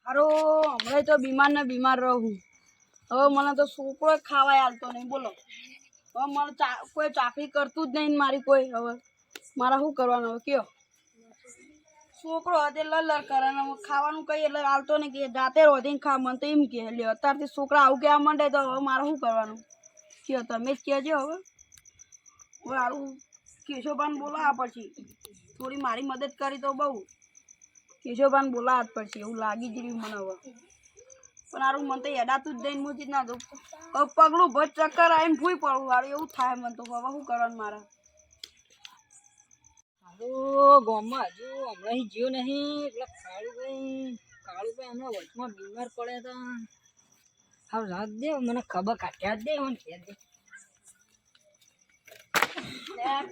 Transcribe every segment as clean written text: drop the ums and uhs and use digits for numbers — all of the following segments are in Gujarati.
અરે હમણાં તો બીમાર ને બીમાર રહું. હવે મને તો છોકરો ખાવાય હાલતો નહીં. બોલો હવે મને કોઈ ચાકરી કરતું જ નહીં મારી કોઈ. હવે મારે શું કરવાનું હવે કયો? છોકરો હતે લલર કરે ને ખાવાનું કઈ એટલે હાલતો નહીં કે જાતે રોધીને ખા. મને તો એમ કે લ્યો અત્યારથી છોકરા આવું કહેવા માંડે તો હવે મારે શું કરવાનું કયો? તમે જ કહેજો. હવે સારું કેશોભાન બોલાવા પછી થોડી મારી મદદ કરી તો બહુ. કેશોભાન બોલાવા જ પડશે એવું લાગી જ રહ્યું મને હવે. પણ સારું મને તો એડાતું જ દઈને મૂકી ના દઉં. હવે પગલું ભજ ચક્કર આવીને ભૂઈ પડવું સારું એવું થાય મને તો. હવે શું કરવાનું મારે? ગામમાં હજુ હમણાં જ્યો નહીં એટલે કાળુભાઈ હમણાં વચમાં બીમાર પડ્યા હતા. હા રાત દે મને ખબર કાઢ્યા જ દે મને કહે દે.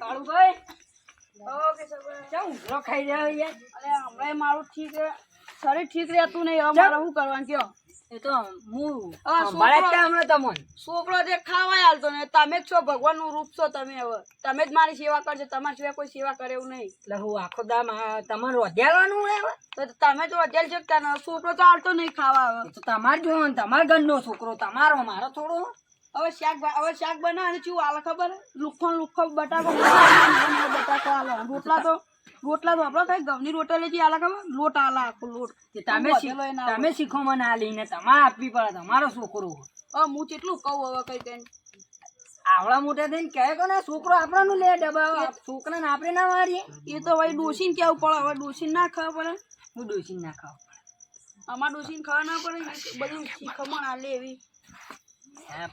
કાળુભાઈ ઊંઘરો ખાઈ રહ્યો યાર. અરે હમણાં મારું ઠીક શરીર ઠીક રહેતું નહીં. હવે મારે શું કરવાનું કયો? એ તો હું હમણાં તમને છોકરો જે ખાવાય હાલતો ને તમે જ છો ભગવાનનું રૂપ છો. તમે હવે તમે જ મારી સેવા કરજો. તમારી સિવાય કોઈ સેવા કરે એવું નહીં. એટલે હું આખો દામ તમારે વધ્યાવાનું હોય હવે. તો તમે તો વધેલ છે છોકરો તો હાલતો નહીં ખાવા. હવે તો તમારે જોવાનું તમારા ઘરનો છોકરો તમારો મારો થોડો. હવે શાક બનાવે શું હાલે ખબર? લુખો બટાકો હાલે. રોટલા તો આપડે કઈ ઘઉંની રોટલી જે હાલે ખબર? લોટ હાલે આખો લોટ. તમે શીખો મને આ લઈને તમારે આપવી પડે તમારો છોકરો. હવે હું કેટલું કહું હવે કઈ આવડા મોટા થઈને કહે કે ને છોકરો આપણાનું લે ડબ્બા છોકરાને આપણે ના મારીએ. એ તો ભાઈ ડોસીને કેવું પડે. હવે ડોસીને ના ખાવા પડે. હું ડોસીને ના ખાવ. અમારે ડોસીને ખાવા ના પડે. બધું શીખમણ હાલે એવી.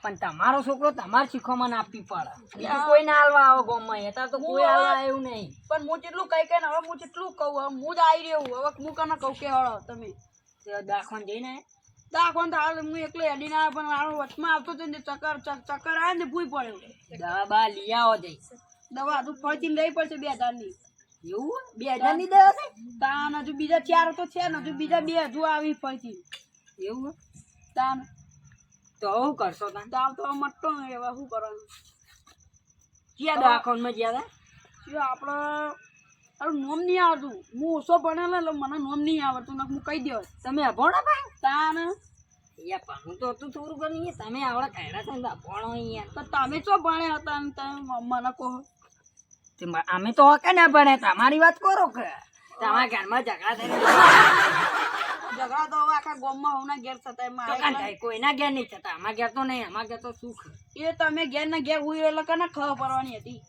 પણ તમારો છોકરો તમારે શીખવામાં આપવી પડે. બીજું કોઈ ના હાલવા આવો ગામમાં અત્યારે તો કોઈ હાલવા આવ્યું નહીં. પણ હું જેટલું કઈ હવે હું જેટલું કહું હવે હું જ આવી રહ્યું. હવે હું કને કહું કે હળો તમે દાખવાન જઈને દાખવાન તો હાલ હું એકલો હેડી ના પણ મારો વચમાં આવતો હતો ને ચક્કર આવે ને ભૂઈ પડ્યો. દવા બા લઈ આવો જઈ. દવા હજુ ફરતી લઈ પડશે 2000ની. એવું 2000 ની દવા છે? તાન હજુ બીજા 4 તો છે ને હજુ બીજા 2 હજુ આવી ફરતી. એવું તાન તો શું કરશો? તાવ તો મટતો નહીં. હવે શું કરવાનું? ક્યાં દવાખાનામાં ગયા હતા? આપણે તારું નોમ નહીં આવતું. હું ઓછો ભણેલો એટલે મને નોમ નહીં આવડતું. હું કહી દો તમે અભણો ભાઈ? તાન યાર ભણું તો હતું થોડું ઘણું. તમે આવડા કાયડા છે ને અભણો યાર. તો તમે શું ભણ્યા હતા ને તમે મને કહો? અમે તો કે ના ભણે. તમારી વાત કરો કે તમારા ઘરમાં ઝઘડા થઈને ઝઘડા તો હવે આખા ગામમાં હોના ઘેર થતા. મારે કોઈના ઘેર નહીં થતા. અમારા ઘેર તો નહીં. અમારા ઘેર તો સુખ. એ તમે ઘેર ને ઘેર હોય એટલે કને ખબર પડવાની હતી.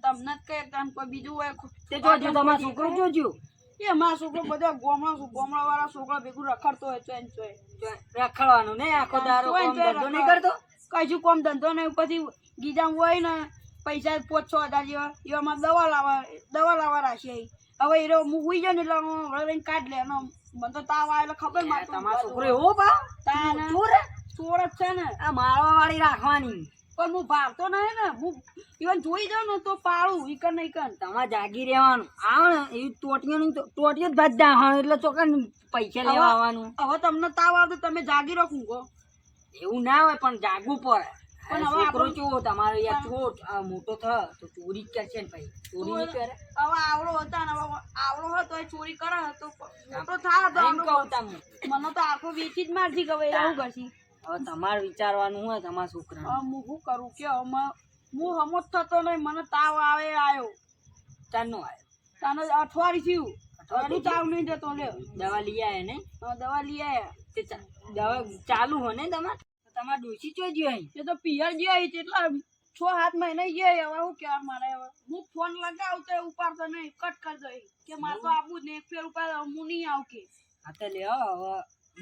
તમને જ કઈ કોઈ બીજું હોય તે જોજો તમારો છોકરો જોજો. એ મારો છોકરો બધા ગામડા વાળા છોકરા ભેગું રખડતો હોય. ચોઈન રખડવાનું ને આખો દારો કામ ધંધો નહીં કરતો. કઈ કોમ ધંધો નહીં. પછી ગીજા હોય ને પૈસા 5-6 હજાર જેવા એવામાં દવા લાવવા રાખીએ. હવે એ હું હુઈ જાઉં ને એટલે લઈને કાઢ લે. મને તો તાવ આવે એટલે ખબર મારે તમારો છોકરો એવો ભાવ ચોર જ છે ને. આ મારવા વાળી રાખવાની. પણ હું ભાવતો નહીં ને. હું ઇવન જોઈ જાઉં ને તો પાડું. ઈકન નહીં કન તમારે જાગી રહેવાનું. આવો ને એવી ટોટીઓ જ ભાજ દાહણ એટલે ચોકન પૈસા લેવા આવવાનું. હવે તમને તાવ આવે તમે જાગી રાખું કહો? એવું ના હોય પણ જાગવું પડે. પણ હવે છોકરો કેવો તમારો યાર ચોટ મોટો થયો તો ચોરી જ કરશે ને ભાઈ. ચોરી નહીં કરે. હવે આવડો હતા ને હવે આવડો હોય તો ચોરી કરે તો મોટો થાય તો એમ કહું તમને. મને તો આખો વેચી જ મારથી ગવે એવું કરશી. હવે તમારે વિચારવાનું હોય તમારા છોકરા. હું શું કરું કે હું હમો જ થતો નહીં. મને તાવ આવે આવ્યો. ચારનો આવ્યો તાને અઠવાડિયું થયું. હજુ તાવ નહીં જતો. લે દવા લઈ આવ્યા ને? દવા લઈ આવ્યા. તે દવા ચાલુ હોય ને તમારે? તમારે ડોસી ચોઈ ગયો અહીં? એ તો પિયર ગયા કેટલા 6-7 મહિના ગયા. હવે હું કહેવા મારે હવે હું ફોન લગાવતો ઉપાડતો નહીં. કટ કરી દો કે મારે તો આપવું જ નહીં. એક ફેર ઉપાડ હું નહીં આવું કે. હા તો લ્યો હવે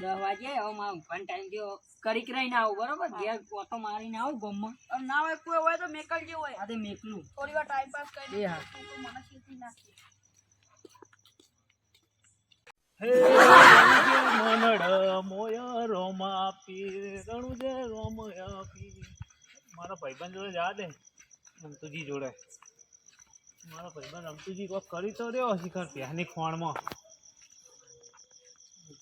10 વાગે હવે મારો ફોન ટાઈમ થયો. કરી રહીને આવું બરોબર. ઘેર ઓટો મારીને આવું ગામમાં. ના હોય કોઈ હોય તો મેકલજે હોય. હા તે મેકલું થોડી વાર ટાઈમ પાસ કરી એ હા. મને સીધી નાખી. મારા ભાઈબંધ જોડે જા દે. રમતુજી જોડે મારો ભાઈબંધ રમતુજી કોક કરી તો રહ્યો શિખર ત્યાંની ખોણમાં.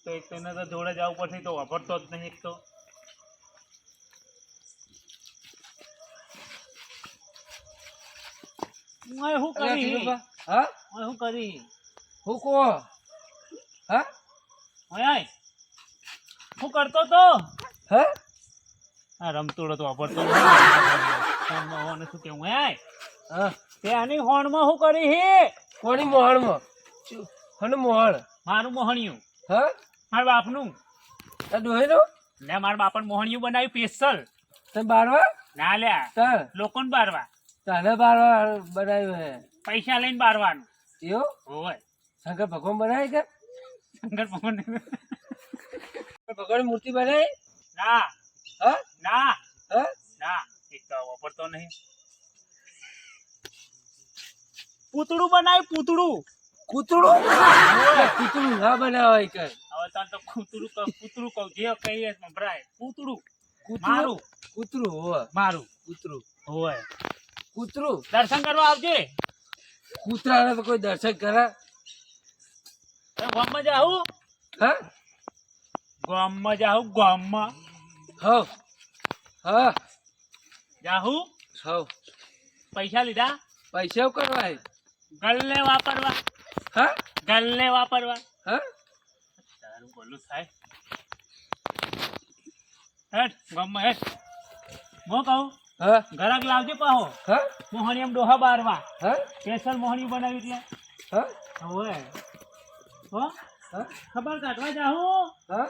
તો એક તો એને તો જોડે જવું પડશે. તો વાપરતો જ નહીં. એક તો હું શું કરી હા હું કરી હું કહો હા ઓય આય. શું કરતો તો હા આ રમતોડો તો વાપરતો નહીં. હોને શું કેવું ઓય આય. હા તે આની હોણમાં શું કરી હે કોની મોહણમાં હને મોહણ મારું મોહણિયું હા મારા બાપનું આ ડોહીનો લે મારા બાપાને મોહણિયું બનાવ્યું સ્પેશિયલ તમે બારવા ના લ્યા તાર લોકોને બારવા તને બારવા બનાવ્યું હે પૈસા લઈને બારવાનું એવું હોય શંકર ભગવાન બનાવી કે શંકર ભગવાન ભગવાન મૂર્તિ બનાવી ના હા ના હા ના એક તો વાપરતો નહીં પૂતળું બનાવ્યું પૂતળું કૂતરું કૂતરું ના બનાવાય કઈ હવે તને તો પૂતળું કહું જે કહીએ સંભળાય પૂતળું કૂતરું મારું કૂતરું હોવે મારું કૂતરું હોય કૂતરું દર્શન કરવા આવજે કૂતરાને તો કોઈ દર્શન કરે ગામમાં જાઉં હા ગામમાં જાઉં ગામમાં હવ હા જાઉં હવ પૈસા લીધા પૈસા કરવાય ગલ્લે વાપરવા હા ગલ્લે વાપરવા હા તારું બોલું થાય હેઠ ગામમાં હેઠ હું કહું હા ઘરાક લાવજે પાહો હા મોહણી એમ ડોહા બારવા હા સ્પેશિયલ મોહણી બનાવી એટલે હા હવે હો હા ખબર કાઢવા જાઉં હા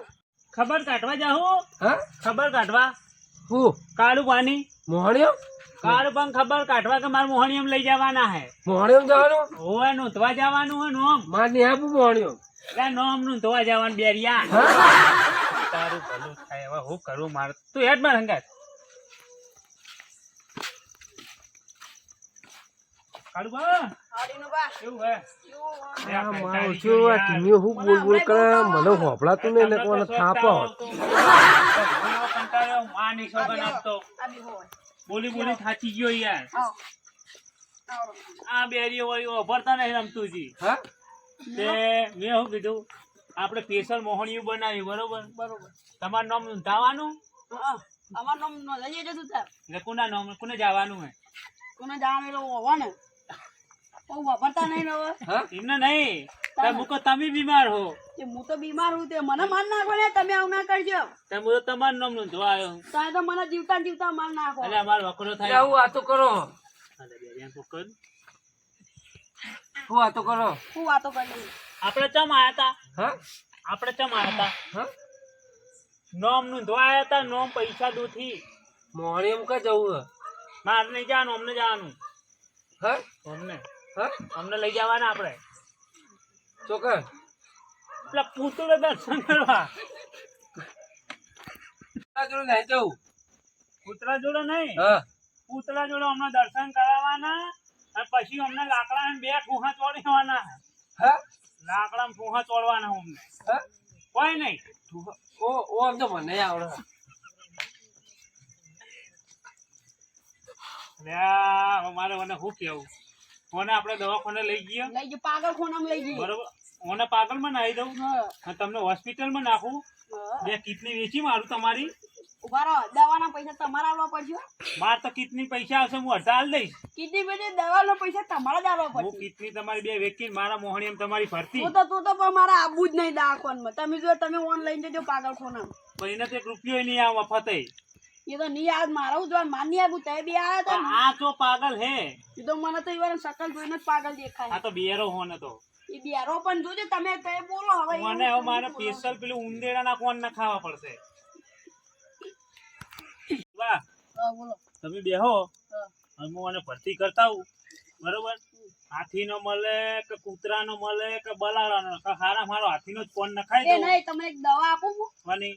ખબર કાઢવા જાઉં હા ખબર કાઢવા હું કાળું પાણી મોહણીઓ કાળું પણ ખબર કાઢવા કે મારે મોહણી એમ લઈ જવાના હે મોહણીઓ જવાનું હોવે નોંધવા જવાનું હે નોમ માર ને આપું મોહણીઓ એટલે નોમ નોંધવા જવાનું બેરિયા હા તારું ભલું થાય હવે હું કરું મારે તું હેડ માં હંગાત કાળું બા હાડીનું બા કેવું હે કેવું હોય? મારું શું આ ટીમીઓ હું બોલ બોલ કરે મને હોભળાતું નહીં ને કોને થાપો આ બી હોય બોલી બોલી થાચી ગયો યાર આવો આવો આ બેરીઓ હોય ભરતા નહીં રમતુંજી હા તે મેં શું કીધું આપણે સ્પેશિયલ મોહણીયું બનાવ્યું બરોબર બરોબર તમારું નામ નોંધાવાનું હા અમાર નામ નો લઈ જજો તાર એટલે કોના નામ કોને જવાનું હે કોને જાણ એલો હોવા ને બહુ વાપરતા નહીં ને હવે હા એમને નહીં મૂકો તમે બીમાર હો તે હું તો બીમાર હું તે મને માર નાખો ને તમે આવું ના કરજો તે હું તો તમારું નામ નોંધવા આવ્યો તમે તો મને જીવતા જીવતા માર નાખો એટલે અમારો વકરો થાય આવું વાતો કરો અરે બેરિયા પકડ. હું વાતો કરો હું વાતો કરી આપણે ચમ આયા તા હા આપણે ચમ આયા તા હા નોમ નોંધવા આયા તા નોમ પૈસા દોથી મોહણી એમ કા જવું મારે નહીં જવાનું અમને જવાનું હા અમને હા અમને લઈ જવાના આપણે ચોકર પેલા પૂતળો દર્શન કરવા આ જોડે નહીં જવું પૂતળા જોડે નહીં હા પૂતળા જોડે અમને દર્શન કરાવવાના અને પછી અમને લાકડા બે ઠૂહા ચોડવાના હા લાકડા ઠૂહા ચોડવાના અમને હા કોઈ નહીં ઓ ઓ આમ તો મને આવડે અલ્યા, હવે મારે મને શું કેવું કોને આપણે દવાખાને લઈ ગયા લઈ જો પાગલ ખોનામાં લઈ જઈએ બરોબર ઓને પાગલમાં નાખી દઉં હા અને તમને હોસ્પિટલમાં નાખું હા. બે કિડની વેચી મારું તમારી ઉભા રહો દવાના પૈસા તમારે આલવા પડશે માર તો કિડની પૈસા આવશે હું અડધા હાલ દઈશ કીધી બધી દવાનો પૈસા તમારે જ આલવા હું પડશે કિડની તમારી બે વેચીને મારા મોહણી એમ તમારી ફરતી તું તો પણ મારે આબુ જ નહીં દવાખાનામાં તમે જો તમે ઓનલાઈન જજો પાગલ ખોનામાં પણ એને તો એક રૂપિયો નહીં આવે મફતે એ તો નહીં આવ મારું જો માન નહીં આવું તે બી આવ્યા હતા પણ આ તો પાગલ હે એ તો મને તો એવા શકલ જોઈને જ પાગલ દેખાય આ તો બેરો હોને તો એ બિયારો પણ જોજો તમે તે બોલો હવે મને હવે મારે સ્પેશિયલ પેલું ઉંદેડાના કોણ ના ખાવા પડશે વાહ હા, બોલો તમે બેહો હા. અને હું આને ભરતી કરતા આવું બરોબર હાથીનો મળે કે કૂતરાનો મળે કે બલાડાનો હારા મારો હાથીનો જ કોણ નખાઈ એ દઉં નહીં તમને એક દવા આપું હું અને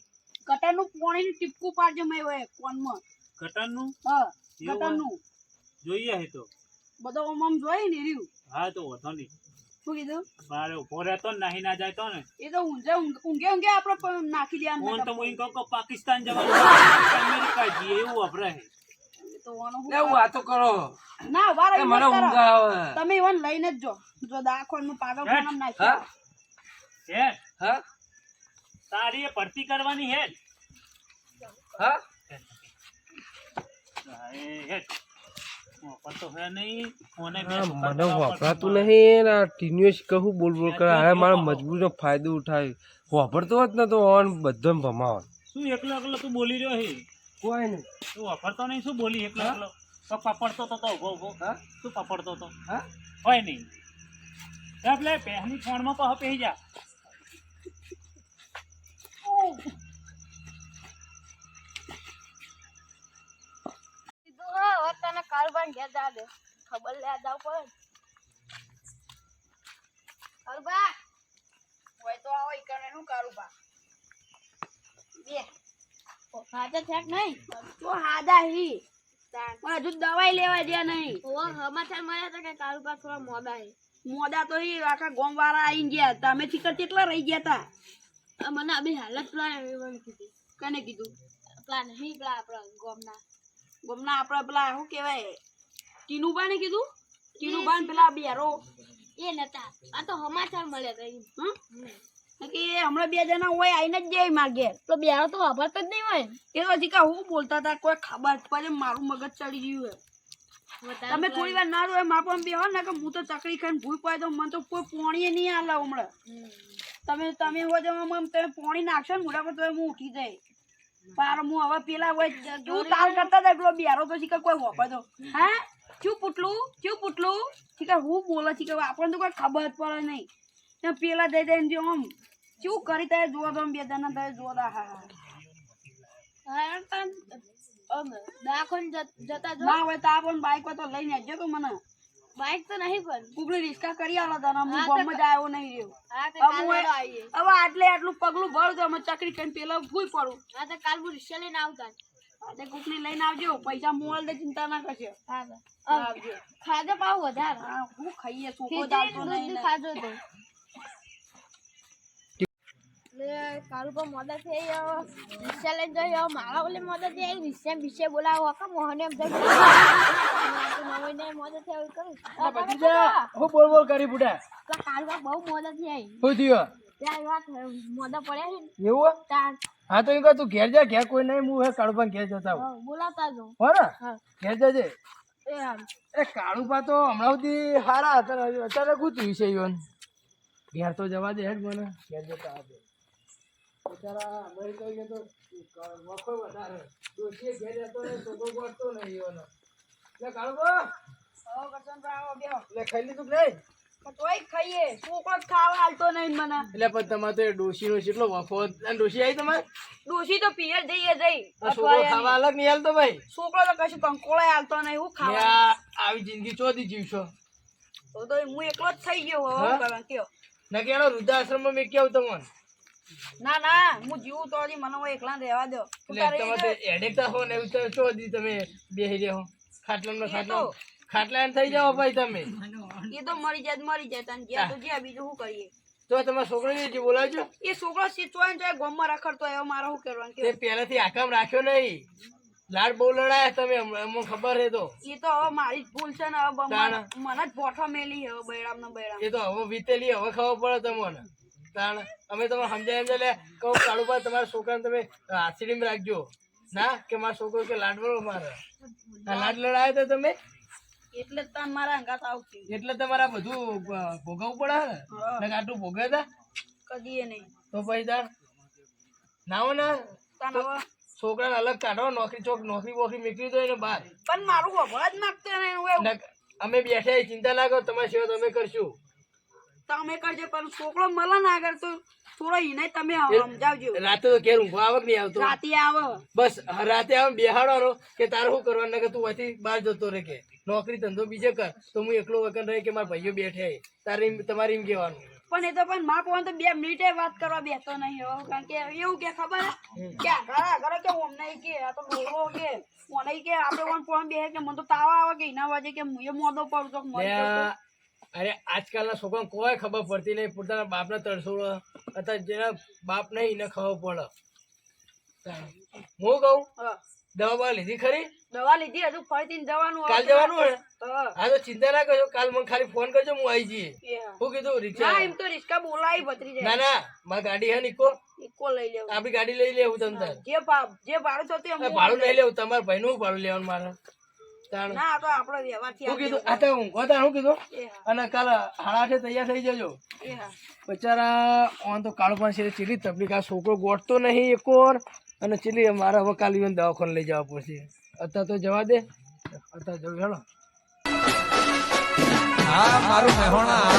કટરનું પાણીનું ટીપકું પાડજો મેં હોય કોનમાં કટરનું હા એવું કટરનું જોઈએ હે તો બધો આમ જોઈ ને રહ્યું હા તો વધો નહીં શું કીધું મારે ઉભો રહેતો ને નાહી ના જાય તો ને એ તો ઊંઘે ઊંઘે આપણે પણ નાખી દેવાનું ફોન તો હું એમ કહું કે પાકિસ્તાન જવાનું અમેરિકા જઈએ એવું વપરાય તો આનું શું એવું વાતો કરો ના વારે એ મને ઊંઘ આવે તમે ઈવન લઈને જ જો દાખવાનું પાગલ ખાનામાં નાખી હા હે હા તારી એ ભરતી કરવાની હે હા હે વાપરતો હે નહીં મને મને વાપરાતું નહીં ને ટીનીઓ કહું બોલ બોલ કરે હવે મારો મજબૂરીનો ફાયદો ઉઠાય વાપરતો હોત ને તો ઓન બધો ભમાવત શું એકલો એકલો તું બોલી રહ્યો હે કોઈ નહીં તું વાપરતો નહીં શું બોલી એકલો એકલો તો પપડતો તો ઉભો ઉભો હા તું પપડતો તો હા હોય નહીં એટલે પહેની ફોનમાં પાછો પહેરી જા તને કારુબા ઘેર જા દે ખબર લે જાવ પડે કારુબા હોય તો આવો ઈકણે નું કારુબા બે હાજર છે કે નહીં તો હાજા હી હજુ દવાઈ લેવા જ્યાં નહીં સમાચાર મળ્યા હતા કે કારુબા થોડા મોડા હે મોડા તો હી આખા ગોમ વાળા આવીને ગયા તમે ચીકર કેટલા રહી ગયા તા મને અભી હાલત પેલા કીધું કને કીધું પેલા નહીં પેલા આપણા ગોમના આપડા પેલા શું કેવાય ટીનુબા ને કીધું ટીનુબા ને પેલા બેરો એ નતા આ તો સમાચાર મળ્યા હતા કે હમણાં બે જણા હોય આઈને જ જાય માર ઘેર તો બેરો તો વાપરતો જ નહીં હોય એ તો હજી કા હું બોલતા હતા કોઈ ખબર પડે મારું મગજ ચડી ગયું હે તમે થોડી વાર ના હોય માપા બેહો ને કે હું તો ચકડી ખાઈને ભૂઈ પાય તો મને તો કોઈ પોણીએ નહીં આલે હમણાં તમે હો જવા તમે પોણી નાખશો ને મોઢા પર તો હું ઉઠી જાય પાર હું હવે પેલા હોય તું તાર કરતા હતા પેલો બેરો તો શીખર કોઈ વાપરતો હા ચું પૂટલું શીખર હું બોલે શીખર આપણને તો કોઈ ખબર જ પડે નહીં ત્યાં પેલા દઈ દઈને જો આમ શું કરી તારે જોવા તો બે જણા તારે જોવા હા જતા ના હોય તો આપણને બાઈક હોય તો લઈને આવજો તો મને બાઈક તો નહીં પણ કુકડી રિસ્કા કરી આલો તને હું ગામમાં જ આવ્યો નહીં રહ્યો હવે આટલું પગલું ભરું તો અમે ચકરી કરીને પેલા ભૂલ પડું હા તો કાલ હું રિક્ષા લઈને આવતા હા કુકડી લઈને આવજો પૈસા મોલ દે ચિંતા ના કરશો આવજો ખાધો પાવ વધારે હા હું ખાઈએ છોકરો ચાલતો નહીં ખાધો તો કારુબા મોડા થઈ રિક્ષા લઈને જઈ મારા ઓલે મોડા થઈ રિક્ષા વિશે બોલાવો કે મોહને એમ બોલ બોલ કરી બુડા કારુબા બહુ મોડા થઈ શું થયું ત્યાં વાત મોડા પડ્યા છે એવું તાર હા તો એમ તું ઘેર જા ઘેર કોઈ નહીં હું કાળુબા ઘેર જતા બોલાવતા જો હો ને ઘેર જજે એ હાલ એ કાળુબા તો હમણાં સુધી સારા હતા અત્યારે ગુતું છે ઈવન ઘેર તો જવા દે હેડ મને ઘેર જતા આપે બિચારા અમેરિકા ગયા તો વખો વધારે દોશીએ ઘેર જતો ને છોકરો ગોઠતો નહીં ઈવન એટલે કાળુબા એટલે ખાઈ લીધું કે નહીં તોય ખાઈએ છોકરો ખાવા હાલતો નહીં મને એટલે પણ તમારે તો ડોશીનો કેટલો વફો અને ડોશી આવી તમારે ડોશી તો પિયર જઈએ જઈ છોકરો ખાવા અલગ નહીં હાલતો ભાઈ છોકરો તો કશું કંકોળે હાલતો નહીં હું ખાવા આવી જિંદગી ચોથી જીવશો તો હું એકલો જ થઈ ગયો હવે કરવા કયો ના કે એનો વૃદ્ધાશ્રમમાં મેં કેવું તમને ના હું જીવું તો હજી મને એકલા રહેવા દો એટલે તમે હેડેક હો ને એવું તો ચોથી તમે બેસી રહ્યો ખાટલા ખાટલા થઈ જાઓ ભાઈ તમે એ તો મરી જાય તને જ્યાં તો જ્યાં બીજું શું કરીએ તો તમારા છોકરાને જે બોલાવજો એ છોકરો સીચવાય જાય ગોમમાં રખડતો એવો મારે શું કરવાનું તે પહેલાથી આકામ રાખ્યો નહીં લાડ બહુ લડાયા તમે અમને ખબર છે તો એ તો હવે મારી જ ભૂલ છે ને હવે મને જ બોઠો મેલી હવે બૈરામ ને બૈરામ એ તો હવે વીતેલી હવે ખબર પડે તમને તાણ અમે તમે સમજાય લે કહું કાળુબા તમારા છોકરાને તમે હાથડીમાં રાખજો ના કે મારો છોકરો કે લાડવડો મારે લાડ લડાયા તો તમે એટલે જ તાન મારા અંગાત આવતી એટલે તમારા બધું ભોગવવું પડે ને આટલું ભોગવે તા કદીએ નહીં તો પછી તાર ના હોય ને તાન હવે છોકરાને અલગ કાઢો નોકરી બોકરી નીકળી દો એને બહાર પણ મારું વભળા જ નાખતો નહીં અમે બેઠા ચિંતા ના કરો તમારી સેવા તમે કરશું તમે કરજો પણ છોકરો મળે ને આગળ તો થોડો એને તમે સમજાવજો રાતે તો ઘેર ઊંઘવા આવે કે નહીં આવતો રાતે આવે બસ રાતે આવે બેહાડવાનો કે તારે શું કરવાનું કે તું અહીંથી બહાર જતો રહે કે નોકરી ધંધો બીજે કર તો હું એકલો વગર રહે કે મારા ભાઈઓ બેઠે તારે તમારે એમ કહેવાનું પણ એ તો પણ માર પવન તો 2 મિનિટે વાત કરવા બેસતો નહીં હવે કારણ કે એવું કે ખબર કે આગળ કે ઓમ નહીં કે આ તો ડોરો કે ઓને કે આપણે ઓન ફોન બેહે કે મને તો તાવ આવે કે એના વાજે કે હું એ મોદો પડું તો મરી અરે આજકાલના છોકરાને કોઈ ખબર પડતી નહીં પોતાના બાપને તરસોડો અથવા જેના બાપ નહીં એને ખબર પડે હું કહું દવા બવા લીધી ખરી દવા લીધી હજુ ફરીથી જવાનું કાલ જવાનું હે હા તો ચિંતા ના કરજો કાલ મને ખાલી ફોન કરજો હું આવી જઈએ શું કીધું રિક્ષા એમ તો રિક્ષા બોલાવી ભત્રી જાય ના મારી ગાડી હે ને ઇકો લઈ લેવું આપડી ગાડી લઈ લેવું તમને જે ભાડું થતું ભાડું નહીં લેવું તમારા ભાઈ નું ભાડું લેવાનું મારે તાણ ના આ તો આપણો વ્યવહારથી શું કીધું આ તો ઊંઘો તાણ શું કીધું એ હા અને કાલ 8:30 તૈયાર થઈ જજો એ હા બચારા ઓન તો કાળો પણ છે ચીલી તકલીફ આ છોકરો ગોઠતો નહીં એકોર અને ચીલી મારે હવે કાલે ઇવન દવાખાને લઈ જવા પડશે અત્યારે તો જવા દે અત્યારે જવું હેલો હા મારું મહેણા